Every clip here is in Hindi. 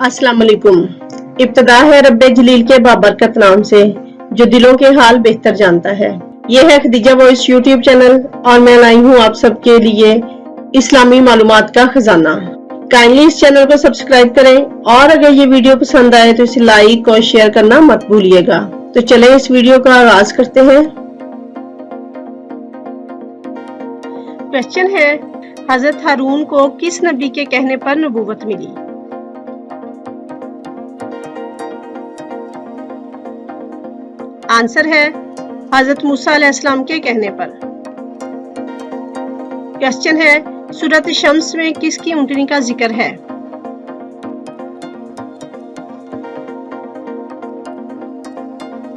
अस्सलाम वालेकुम। इब्तिदा है रब्बे जलील के बाबरकत नाम से जो दिलों के हाल बेहतर जानता है। ये है खदीजा वॉइस यूट्यूब चैनल और मैं लाई हूँ आप सबके लिए इस्लामी मालूमात का खजाना। काइंडली इस चैनल को सब्सक्राइब करें और अगर ये वीडियो पसंद आए तो इसे लाइक और शेयर करना मत भूलिएगा। तो चलें इस वीडियो का आगाज करते हैं। क्वेश्चन है, हजरत हारून को किस नबी के कहने पर नबूवत मिली? आंसर है हजरत मूसा अलैहिस्सलाम के कहने पर। क्वेश्चन है, सूरत शम्स में किसकी ऊँटनी का जिक्र है?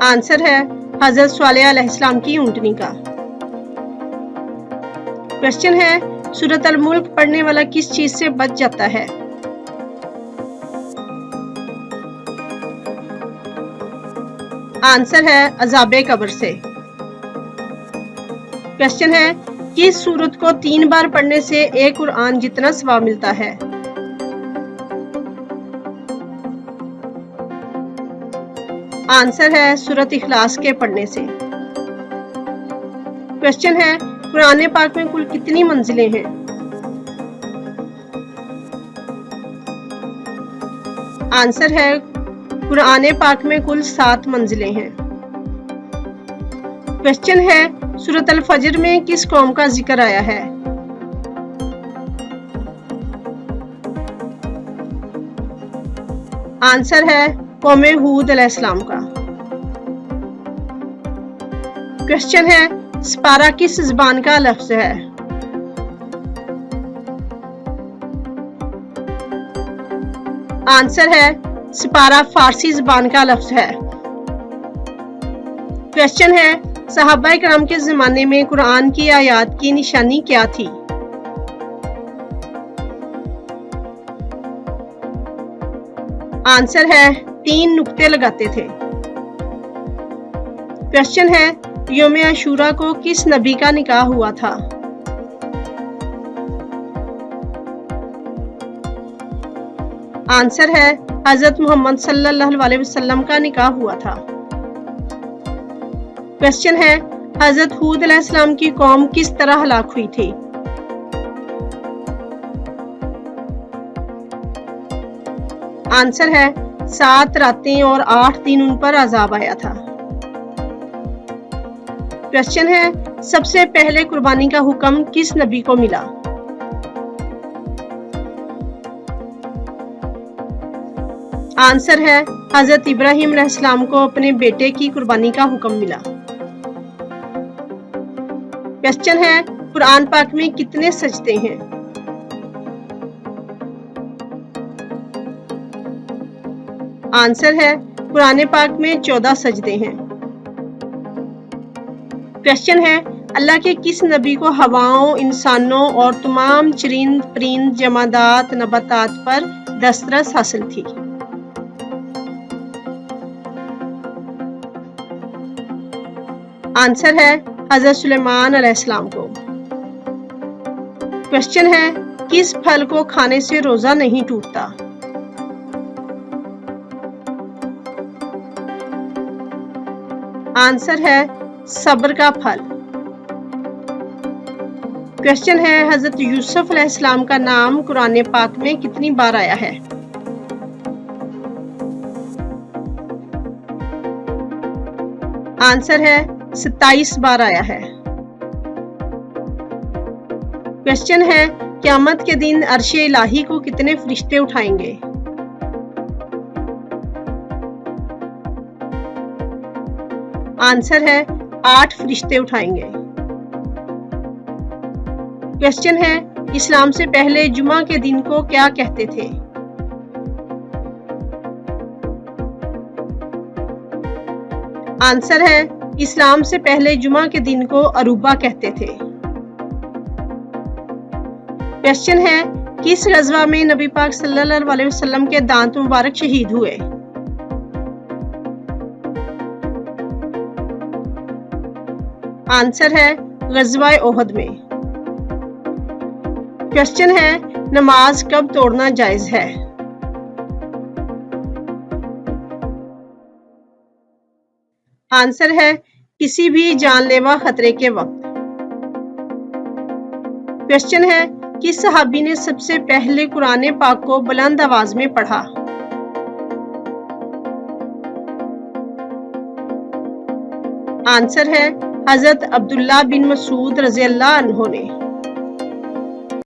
आंसर है हजरत स्वालेह अलैहिस्सलाम की ऊँटनी का। क्वेश्चन है, सूरत अल मुल्क पढ़ने वाला किस चीज से बच जाता है? आंसर है अज़ाबे कब्र से। क्वेश्चन है, किस सूरत को 3 बार पढ़ने से एक कुरान जितना सवाब मिलता है? आंसर है सूरत इखलास के पढ़ने से। क्वेश्चन है, कुरान पाक में कुल कितनी मंजिलें हैं? आंसर है कुरान पाक में कुल 7 मंजिलें हैं। क्वेश्चन है, सूरत अल फजर में किस कौम का जिक्र आया है? आंसर है कौम हूद अलैहिस्सलाम का। क्वेश्चन है, सपारा किस ज़बान का लफ्ज़ है? आंसर है सपारा फारसी ज़बान का लफ्ज़ है। क्वेश्चन है, सहाबा किराम के ज़माने में कुरान की आयात की निशानी क्या थी? आंसर है 3 नुक्ते लगाते थे। क्वेश्चन है, यौम आशूरा को किस नबी का निकाह हुआ था? आंसर है हजरत मोहम्मद सल्लल्लाहु अलैहि वसल्लम का निकाह हुआ था। क्वेश्चन है, हजरत हूद अलैहिस्सलाम की कौम किस तरह हलाक हुई थी? आंसर है 7 रातें और 8 दिन उन पर अजाब आया था। क्वेश्चन है, सबसे पहले कुर्बानी का हुक्म किस नबी को मिला? आंसर है हजरत इब्राहिम अलैहिस्सलाम को अपने बेटे की कुर्बानी का हुक्म मिला। क्वेश्चन है, कुरान पाक में कितने सजदे हैं? आंसर है कुरान पाक में 14 सजदे हैं। क्वेश्चन है, अल्लाह के किस नबी को हवाओं, इंसानों और तमाम चरिंद परिंद जमादात नबातात पर दस्तरस हासिल थी? आंसर है हजरत सुलेमान अलैहिस्सलाम को। क्वेश्चन है, किस फल को खाने से रोजा नहीं टूटता? आंसर है सब्र का फल। क्वेश्चन है, हजरत यूसुफ अलैहिस्सलाम का नाम कुरान पाक में कितनी बार आया है? आंसर है 27 बार आया है। क्वेश्चन है, क़यामत के दिन अर्शे इलाही को कितने फरिश्ते उठाएंगे? आंसर है 8 फरिश्ते उठाएंगे। क्वेश्चन है, इस्लाम से पहले जुमा के दिन को क्या कहते थे? आंसर है इस्लाम से पहले जुमा के दिन को अरूबा कहते थे। क्वेश्चन है, किस गज़वा में नबी पाक सल्लल्लाहु अलैहि वसल्लम के दांत मुबारक शहीद हुए? आंसर है गज़वा ओहद में। क्वेश्चन है, नमाज कब तोड़ना जायज है? आंसर है किसी भी जानलेवा खतरे के वक्त। क्वेश्चन है किस सहाबी ने सबसे पहले कुरान पाक को बुलंद आवाज में पढ़ा? आंसर है हजरत अब्दुल्ला बिन मसूद रज़ियल्लाहु अन्हु ने।